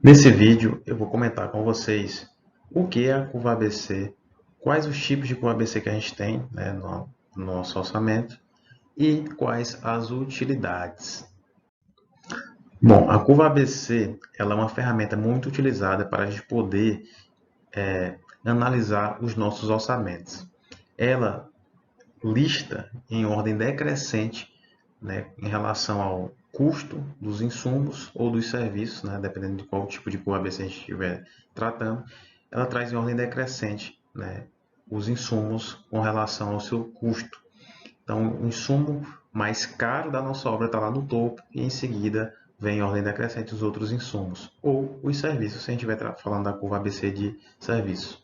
Nesse vídeo eu vou comentar com vocês o que é a curva ABC, quais os tipos de curva ABC que a gente tem, no nosso orçamento e quais as utilidades. Bom, a curva ABC ela é uma ferramenta muito utilizada para a gente poder analisar os nossos orçamentos. Ela lista em ordem decrescente, em relação ao custo dos insumos ou dos serviços, dependendo de qual tipo de curva ABC a gente estiver tratando, ela traz em ordem decrescente, os insumos com relação ao seu custo. Então, o insumo mais caro da nossa obra está lá no topo e em seguida vem em ordem decrescente os outros insumos ou os serviços, se a gente estiver falando da curva ABC de serviços.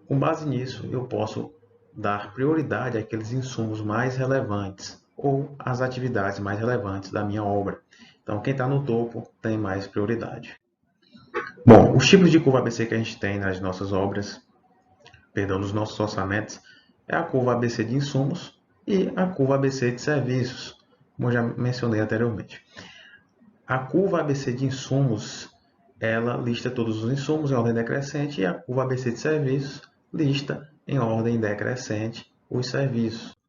Com base nisso, eu posso dar prioridade àqueles insumos mais relevantes ou às atividades mais relevantes da minha obra. Então, quem está no topo tem mais prioridade. Bom, os tipos de curva ABC que a gente tem nas nossas obras, nos nossos orçamentos, é a curva ABC de insumos e a curva ABC de serviços, como eu já mencionei anteriormente. A curva ABC de insumos, ela lista todos os insumos em ordem decrescente e a curva ABC de serviços lista em ordem decrescente os serviços.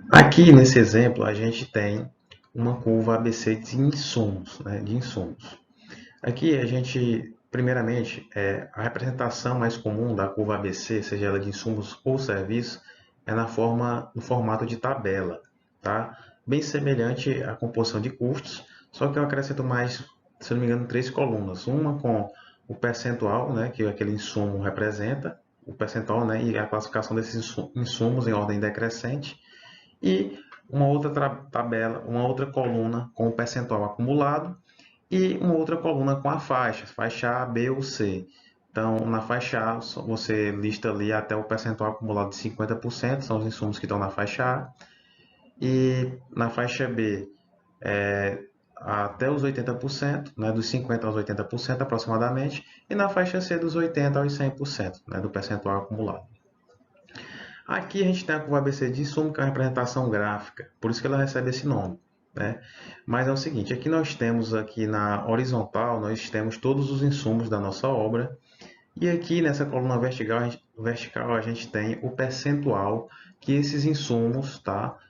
Aqui nesse exemplo a gente tem uma curva ABC de insumos, de insumos. Aqui a gente, primeiramente, a representação mais comum da curva ABC, seja ela de insumos ou serviços, é no formato de tabela, tá? Bem semelhante à composição de custos, só que eu acrescento mais, se não me engano, 3 colunas. Uma com o percentual, que aquele insumo representa, o percentual, e a classificação desses insumos em ordem decrescente, e uma outra tabela, uma outra coluna com o percentual acumulado e uma outra coluna com a faixa A, B ou C. Então, na faixa A, você lista ali até o percentual acumulado de 50%, são os insumos que estão na faixa A. E na faixa B, até os 80%, dos 50% aos 80% aproximadamente. E na faixa C, dos 80% aos 100%, do percentual acumulado. Aqui a gente tem a curva ABC de insumo, que é uma representação gráfica, por isso que ela recebe esse nome. Mas é o seguinte, aqui nós temos aqui na horizontal, nós temos todos os insumos da nossa obra, e aqui nessa coluna vertical a gente tem o percentual que esses insumos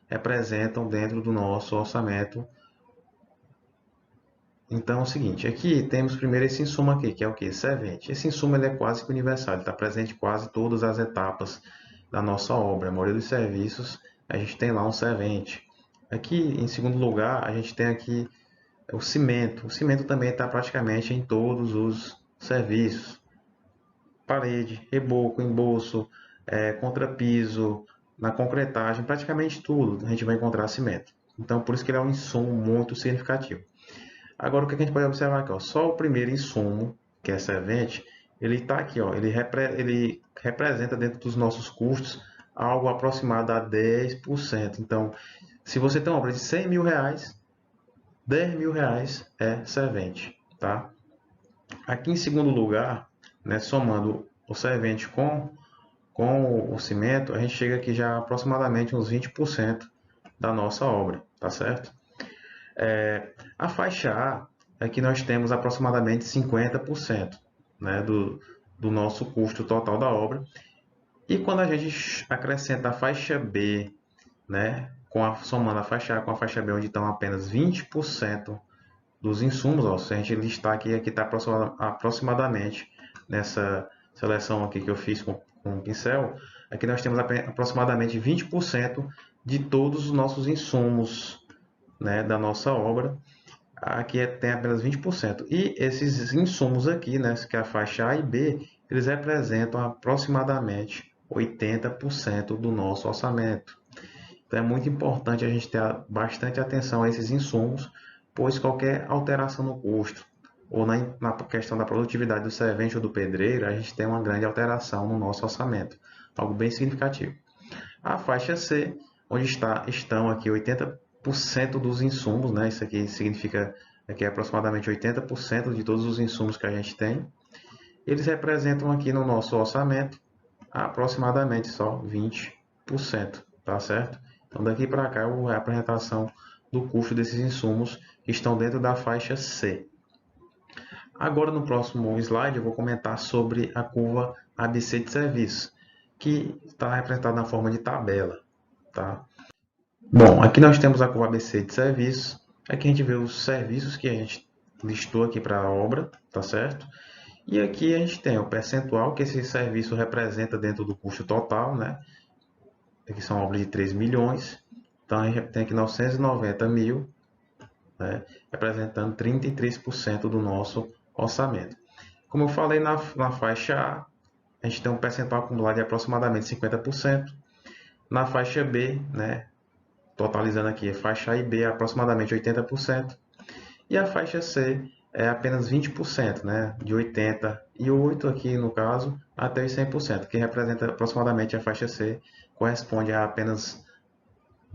representam dentro do nosso orçamento. Então é o seguinte, aqui temos primeiro esse insumo aqui, que é o que? Servente. Esse insumo ele é quase que universal, ele está presente em quase todas as etapas da nossa obra. A maioria dos serviços a gente tem lá um servente. Aqui, em segundo lugar, a gente tem aqui o cimento. O cimento também está praticamente em todos os serviços. Parede, reboco, embolso, contrapiso, na concretagem, praticamente tudo a gente vai encontrar cimento. Então, por isso que ele é um insumo muito significativo. Agora, o que a gente pode observar aqui? Só o primeiro insumo, que é servente, ele está aqui, ele representa dentro dos nossos custos algo aproximado a 10%. Então, se você tem uma obra de 100 mil reais, 10 mil reais é servente. Tá? Aqui em segundo lugar, somando o servente com o cimento, a gente chega aqui já a aproximadamente uns 20% da nossa obra. Tá certo? A faixa A, aqui nós temos aproximadamente 50%, do nosso custo total da obra. E quando a gente acrescenta a faixa B, somando a faixa A com a faixa B, onde estão apenas 20% dos insumos, se a gente listar aqui está aproximadamente nessa seleção aqui que eu fiz com o pincel, aqui nós temos aproximadamente 20% de todos os nossos insumos, da nossa obra. Aqui tem apenas 20%. E esses insumos aqui, que é a faixa A e B, eles representam aproximadamente 80% do nosso orçamento. Então é muito importante a gente ter bastante atenção a esses insumos, pois qualquer alteração no custo ou na questão da produtividade do servente ou do pedreiro, a gente tem uma grande alteração no nosso orçamento, algo bem significativo. A faixa C, onde estão aqui 80% dos insumos, isso aqui significa que é aproximadamente 80% de todos os insumos que a gente tem. Eles representam aqui no nosso orçamento aproximadamente só 20%, tá certo? Então daqui para cá é a apresentação do custo desses insumos que estão dentro da faixa C. Agora, no próximo slide, eu vou comentar sobre a curva ABC de serviço, que está representada na forma de tabela. Tá? Bom, aqui nós temos a curva ABC de serviço. Aqui a gente vê os serviços que a gente listou aqui para a obra, tá certo? E aqui a gente tem o percentual que esse serviço representa dentro do custo total, né? Aqui são obras de 3 milhões. Então a gente tem aqui 990 mil, né? Representando 33% do nosso orçamento. Como eu falei na faixa A gente tem um percentual acumulado de aproximadamente 50%. Na faixa B, né? Totalizando aqui, a faixa A e B é aproximadamente 80%. E a faixa C é apenas 20%, né? De 88% aqui no caso, até os 100%, que representa aproximadamente a faixa C, corresponde a apenas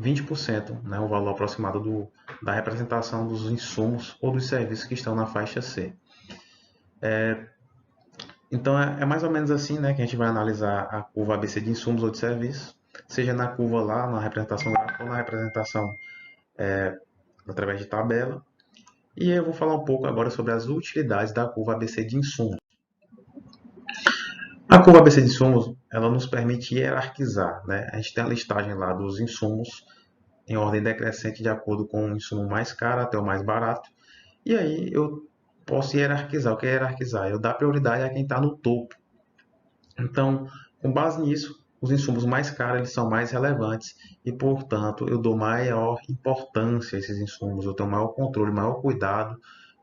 20%, né? O valor aproximado da representação dos insumos ou dos serviços que estão na faixa C. Então, é mais ou menos assim, né, que a gente vai analisar a curva ABC de insumos ou de serviços, seja na curva lá, na representação gráfica ou na representação através de tabela. E eu vou falar um pouco agora sobre as utilidades da curva ABC de insumos. A curva ABC de insumos, ela nos permite hierarquizar, né? A gente tem a listagem lá dos insumos em ordem decrescente de acordo com o insumo mais caro até o mais barato. E aí eu posso hierarquizar. O que é hierarquizar? Eu dar prioridade a quem está no topo. Então, com base nisso, os insumos mais caros eles são mais relevantes e, portanto, eu dou maior importância a esses insumos, eu tenho maior controle, maior cuidado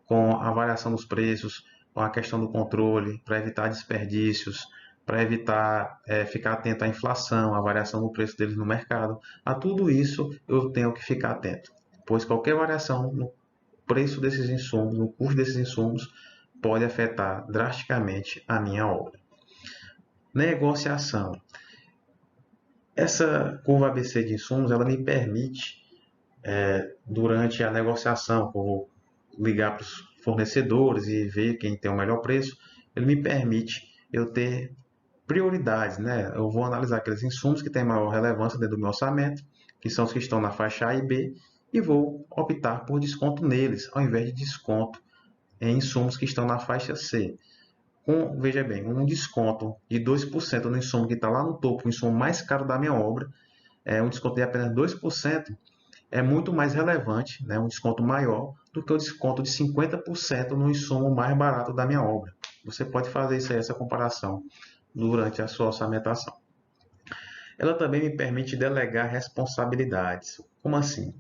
com a variação dos preços, com a questão do controle, para evitar desperdícios, para evitar ficar atento à inflação, à variação do preço deles no mercado. A tudo isso eu tenho que ficar atento, pois qualquer variação no preço desses insumos, no custo desses insumos, pode afetar drasticamente a minha obra. Negociação. Essa curva ABC de insumos, ela me permite, durante a negociação, eu vou ligar para os fornecedores e ver quem tem o melhor preço, ele me permite eu ter prioridades, né? Eu vou analisar aqueles insumos que têm maior relevância dentro do meu orçamento, que são os que estão na faixa A e B, e vou optar por desconto neles, ao invés de desconto em insumos que estão na faixa C. Veja bem, um desconto de 2% no insumo que está lá no topo, o insumo mais caro da minha obra, um desconto de apenas 2% é muito mais relevante, né, um desconto maior, do que o desconto de 50% no insumo mais barato da minha obra. Você pode fazer isso aí, essa comparação durante a sua orçamentação. Ela também me permite delegar responsabilidades. Como assim?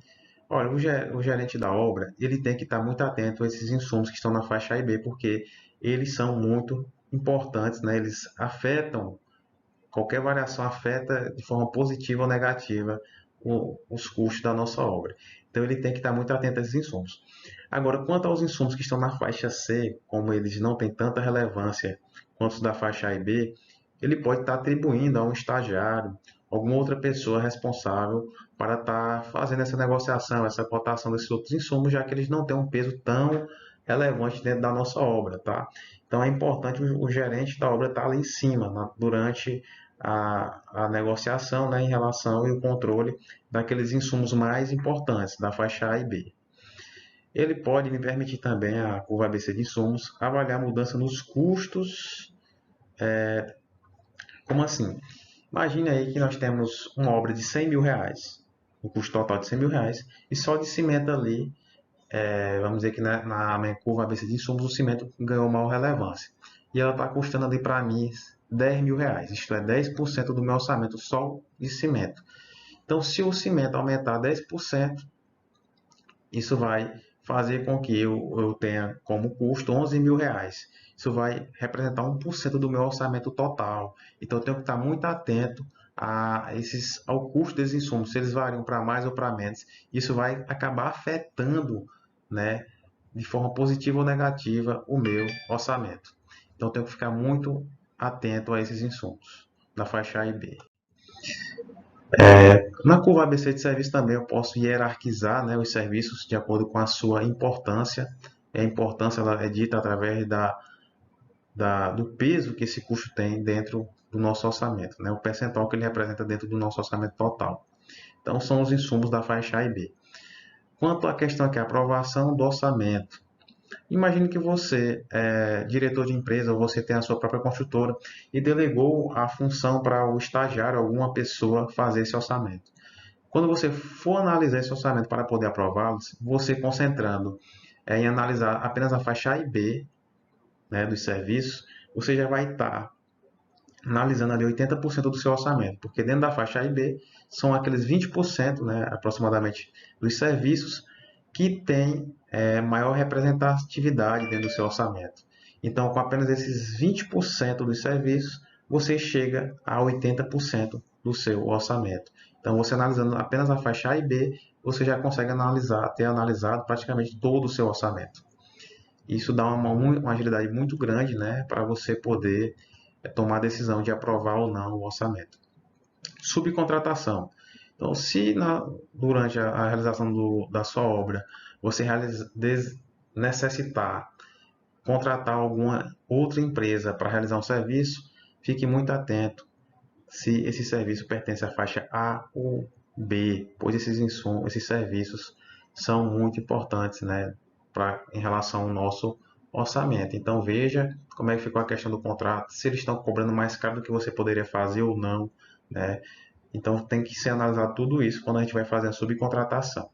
Olha, o gerente da obra, ele tem que estar muito atento a esses insumos que estão na faixa A e B, porque eles são muito importantes, né? Eles afetam, qualquer variação afeta de forma positiva ou negativa os custos da nossa obra. Então, ele tem que estar muito atento a esses insumos. Agora, quanto aos insumos que estão na faixa C, como eles não têm tanta relevância quanto os da faixa A e B, ele pode estar atribuindo a um estagiário, alguma outra pessoa responsável para estar fazendo essa negociação, essa cotação desses outros insumos, já que eles não têm um peso tão relevante dentro da nossa obra, tá? Então é importante o gerente da obra estar ali em cima, durante a negociação, né, em relação e o controle daqueles insumos mais importantes da faixa A e B. Ele pode me permitir também, a curva ABC de insumos, avaliar a mudança nos custos. Como assim? Imagine aí que nós temos uma obra de 100 mil reais, o custo total de 100 mil reais, e só de cimento ali, vamos dizer que na minha curva ABC de insumos, o cimento ganhou maior relevância. E ela está custando ali para mim 10 mil reais, isto é 10% do meu orçamento só de cimento. Então, se o cimento aumentar 10%, isso vai fazer com que eu tenha como custo 11 mil reais. Isso vai representar 1% do meu orçamento total. Então, eu tenho que estar muito atento ao custo desses insumos, se eles variam para mais ou para menos. Isso vai acabar afetando, né, de forma positiva ou negativa o meu orçamento. Então, eu tenho que ficar muito atento a esses insumos da faixa A e B. Na curva ABC de serviço também eu posso hierarquizar, né, os serviços de acordo com a sua importância. A importância ela é dita através do peso que esse custo tem dentro do nosso orçamento, né, o percentual que ele representa dentro do nosso orçamento total. Então, são os insumos da faixa A e B. Quanto à questão aqui, a aprovação do orçamento. Imagine que você é diretor de empresa ou você tem a sua própria construtora e delegou a função para o estagiário, alguma pessoa, fazer esse orçamento. Quando você for analisar esse orçamento para poder aprová-los, você concentrando em analisar apenas a faixa A e B, né, dos serviços, você já vai estar analisando ali 80% do seu orçamento, porque dentro da faixa A e B são aqueles 20%, né, aproximadamente, dos serviços que tem maior representatividade dentro do seu orçamento. Então, com apenas esses 20% dos serviços, você chega a 80% do seu orçamento. Então, você analisando apenas a faixa A e B, você já consegue ter analisado praticamente todo o seu orçamento. Isso dá uma agilidade muito grande, né, para você poder tomar a decisão de aprovar ou não o orçamento. Subcontratação. Então, se durante a realização da sua obra você necessitar contratar alguma outra empresa para realizar um serviço, fique muito atento se esse serviço pertence à faixa A ou B, pois esses serviços são muito importantes, né, em relação ao nosso orçamento. Então veja como é que ficou a questão do contrato, se eles estão cobrando mais caro do que você poderia fazer ou não, né? Então tem que se analisar tudo isso quando a gente vai fazer a subcontratação.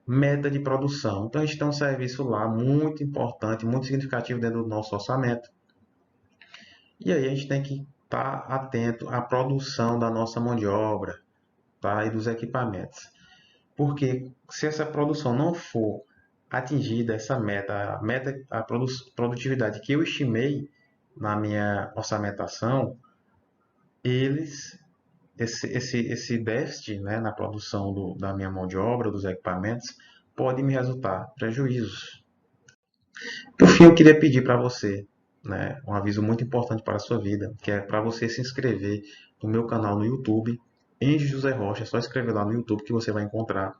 Meta de produção. Então a gente tem um serviço lá muito importante, muito significativo dentro do nosso orçamento. E aí a gente tem que estar atento à produção da nossa mão de obra, tá? E dos equipamentos. Porque se essa produção não for atingida, essa a produtividade que eu estimei na minha orçamentação, eles esse déficit, né, na produção da minha mão de obra, dos equipamentos, pode me resultar prejuízos. Por fim, eu queria pedir para você, né, um aviso muito importante para a sua vida, que é para você se inscrever no meu canal no YouTube, Engie José Rocha. É só escrever lá no YouTube que você vai encontrar.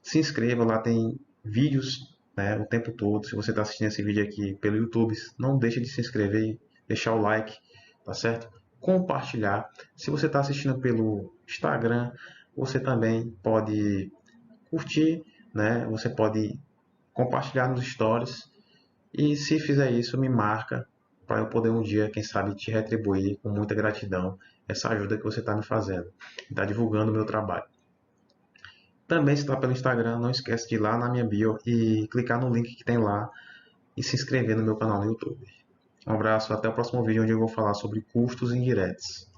Se inscreva, lá tem vídeos, né, o tempo todo. Se você está assistindo esse vídeo aqui pelo YouTube, não deixe de se inscrever, deixar o like, tá certo? Compartilhar. Se você está assistindo pelo Instagram, você também pode curtir, né? Você pode compartilhar nos stories e se fizer isso, me marca para eu poder um dia, quem sabe, te retribuir com muita gratidão essa ajuda que você está me fazendo, está divulgando o meu trabalho. Também se está pelo Instagram, não esquece de ir lá na minha bio e clicar no link que tem lá e se inscrever no meu canal no YouTube. Um abraço, até o próximo vídeo onde eu vou falar sobre custos indiretos.